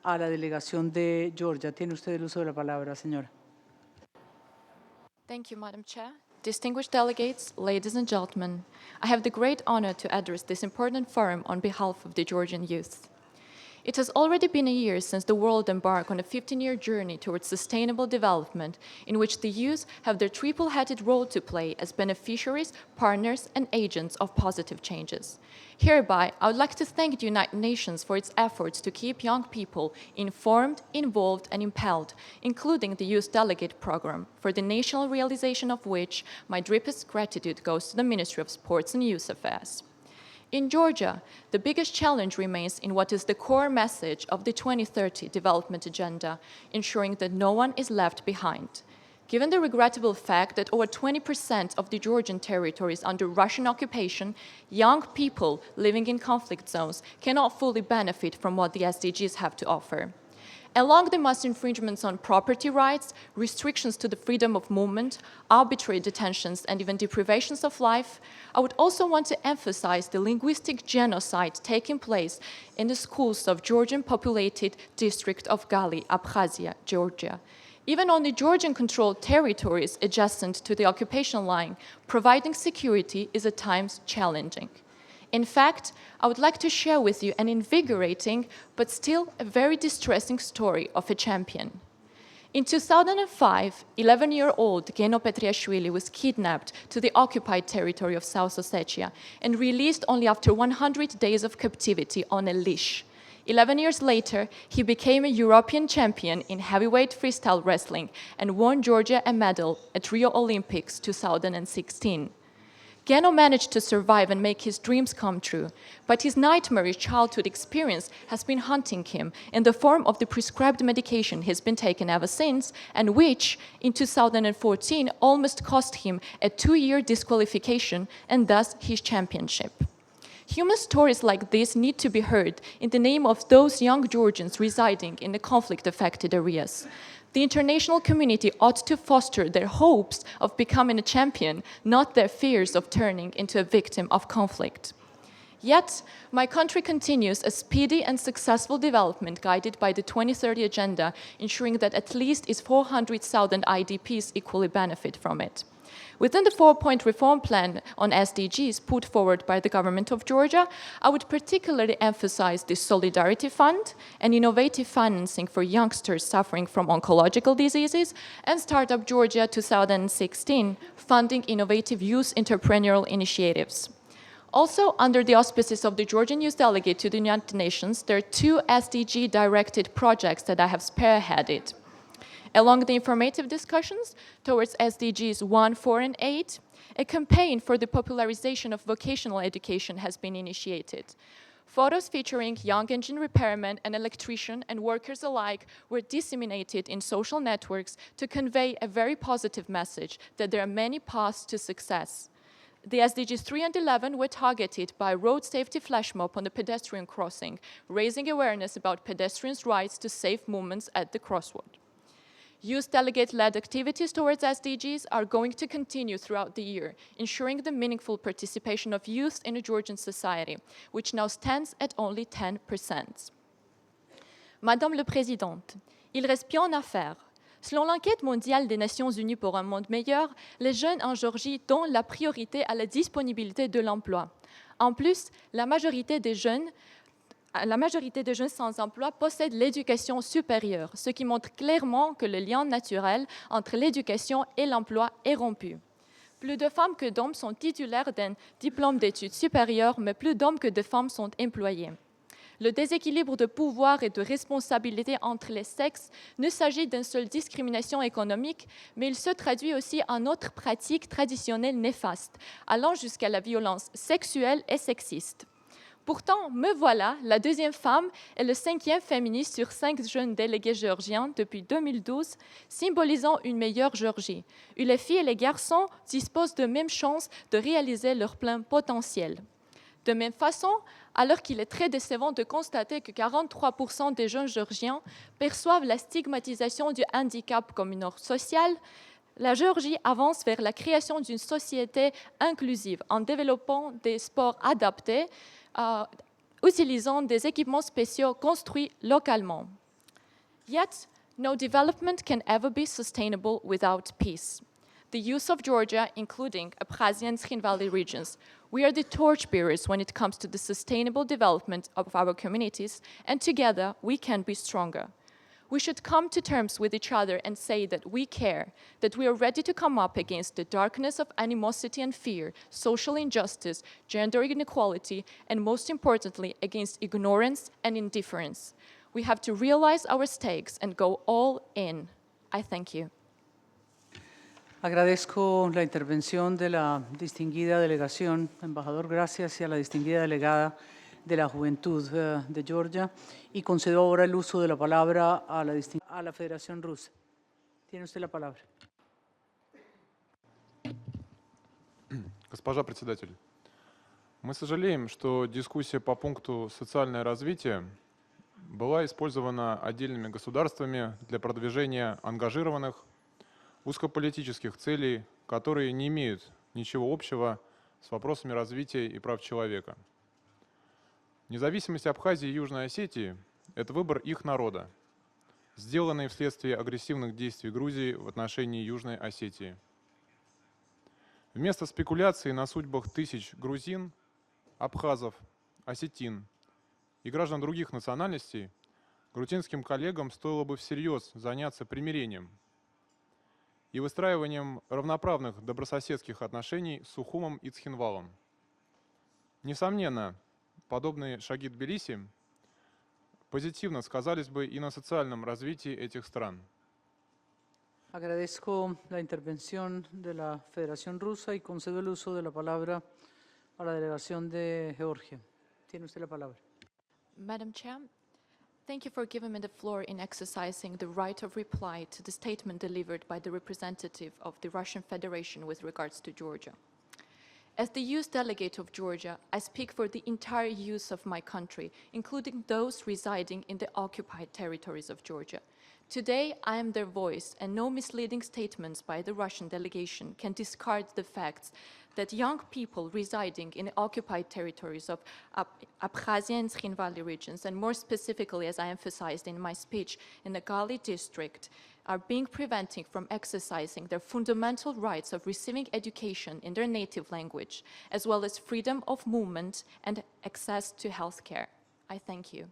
a la delegación de Georgia. Tiene usted el uso de la palabra, señora. Thank you, Madam Chair. Distinguished delegates, ladies and gentlemen, I have the great honor to address this important forum on behalf of the Georgian youth. It has already been a year since the world embarked on a 15-year journey towards sustainable development in which the youth have their triple-headed role to play as beneficiaries, partners, and agents of positive changes. Hereby, I would like to thank the United Nations for its efforts to keep young people informed, involved, and impelled, including the Youth Delegate Program, for the national realization of which my deepest gratitude goes to the Ministry of Sports and Youth Affairs. In Georgia, the biggest challenge remains in what is the core message of the 2030 Development Agenda, ensuring that no one is left behind. Given the regrettable fact that over 20% of the Georgian territory is under Russian occupation, young people living in conflict zones cannot fully benefit from what the SDGs have to offer. Along the mass infringements on property rights, restrictions to the freedom of movement, arbitrary detentions, and even deprivations of life, I would also want to emphasize the linguistic genocide taking place in the schools of Georgian-populated district of Gali, Abkhazia, Georgia. Even on the Georgian-controlled territories adjacent to the occupation line, providing security is at times challenging. In fact, I would like to share with you an invigorating, but still a very distressing story of a champion. In 2005, 11-year-old Geno Petriashvili was kidnapped to the occupied territory of South Ossetia and released only after 100 days of captivity on a leash. 11 years later, he became a European champion in heavyweight freestyle wrestling and won Georgia a medal at Rio Olympics 2016. Geno managed to survive and make his dreams come true, but his nightmarish childhood experience has been haunting him in the form of the prescribed medication he's been taking ever since, and which, in 2014, almost cost him a 2-year disqualification and thus his championship. Human stories like this need to be heard in the name of those young Georgians residing in the conflict-affected areas. The international community ought to foster their hopes of becoming a champion, not their fears of turning into a victim of conflict. Yet, my country continues a speedy and successful development guided by the 2030 Agenda, ensuring that at least its 400,000 IDPs equally benefit from it. Within the 4-point reform plan on SDGs put forward by the government of Georgia, I would particularly emphasize the Solidarity Fund and innovative financing for youngsters suffering from oncological diseases, and Startup Georgia 2016, funding innovative youth entrepreneurial initiatives. Also, under the auspices of the Georgian Youth Delegate to the United Nations, there are 2 SDG-directed projects that I have spearheaded. Along the informative discussions towards SDGs 1, 4, and 8, a campaign for the popularization of vocational education has been initiated. Photos featuring young engine repairmen and electrician and workers alike were disseminated in social networks to convey a very positive message that there are many paths to success. The SDGs 3 and 11 were targeted by road safety flash mob on the pedestrian crossing, raising awareness about pedestrians' rights to safe movements at the crossroad. Youth delegate-led activities towards SDGs are going to continue throughout the year, ensuring the meaningful participation of youth in a Georgian society, which now stands at only 10%. Madame la Présidente, il reste bien à faire. Selon l'enquête mondiale des Nations Unies pour un monde meilleur, les jeunes en Géorgie donnent la priorité à la disponibilité de l'emploi. En plus, la majorité des jeunes sans emploi possèdent l'éducation supérieure, ce qui montre clairement que le lien naturel entre l'éducation et l'emploi est rompu. Plus de femmes que d'hommes sont titulaires d'un diplôme d'études supérieures, mais plus d'hommes que de femmes sont employés. Le déséquilibre de pouvoir et de responsabilité entre les sexes ne s'agit d'une seule discrimination économique, mais il se traduit aussi en autres pratiques traditionnelles néfastes, allant jusqu'à la violence sexuelle et sexiste. Pourtant, me voilà, la deuxième femme et le 5e féministe sur 5 jeunes délégués géorgiens depuis 2012, symbolisant une meilleure Géorgie, où les filles et les garçons disposent de mêmes chances de réaliser leur plein potentiel. De même façon, alors qu'il est très décevant de constater que 43% des jeunes Géorgiens perçoivent la stigmatisation du handicap comme une norme sociale, la Géorgie avance vers la création d'une société inclusive en développant des sports adaptés, utilisant des équipements spéciaux construits localement. Yet, no development can ever be sustainable without peace. The youth of Georgia, including Abkhazia and Khin Valley regions, we are the torchbearers when it comes to the sustainable development of our communities, and together we can be stronger. We should come to terms with each other and say that we care, that we are ready to come up against the darkness of animosity and fear, social injustice, gender inequality, and most importantly, against ignorance and indifference. We have to realize our stakes and go all in. I thank you. Agradezco la intervención de la distinguida delegación. Embajador, gracias, y a la distinguida delegada de la Juventud de Georgia. Y concedo ahora el uso de la palabra a la Federación Rusa. Tiene usted la palabra. Госпожа председатель, мы сожалеем, что дискуссия по пункту «Социальное развитие» была использована отдельными государствами для продвижения ангажированных узкополитических целей, которые не имеют ничего общего с вопросами развития и прав человека. Независимость Абхазии и Южной Осетии – это выбор их народа, сделанный вследствие агрессивных действий Грузии в отношении Южной Осетии. Вместо спекуляций на судьбах тысяч грузин, абхазов, осетин и граждан других национальностей, грузинским коллегам стоило бы всерьез заняться примирением и выстраиванием равноправных добрососедских отношений с Сухумом и Цхинвалом. Несомненно, подобные шаги Тбилиси позитивно сказались бы и на социальном развитии этих стран. Agradezco la intervención de la Federación Rusa y concedo el uso de la palabra a la delegación de Georgia. Tiene usted la palabra. Madam Chair, thank you for giving me the floor in exercising the right of reply to the statement delivered by the representative of the Russian Federation with regards to Georgia. As the youth delegate of Georgia, I speak for the entire youth of my country, including those residing in the occupied territories of Georgia. Today, I am their voice, and no misleading statements by the Russian delegation can discard the facts that young people residing in the occupied territories of Abkhazia and Khin Valley regions, and more specifically, as I emphasized in my speech, in the Gali district, are being prevented from exercising their fundamental rights of receiving education in their native language, as well as freedom of movement and access to health care. I thank you.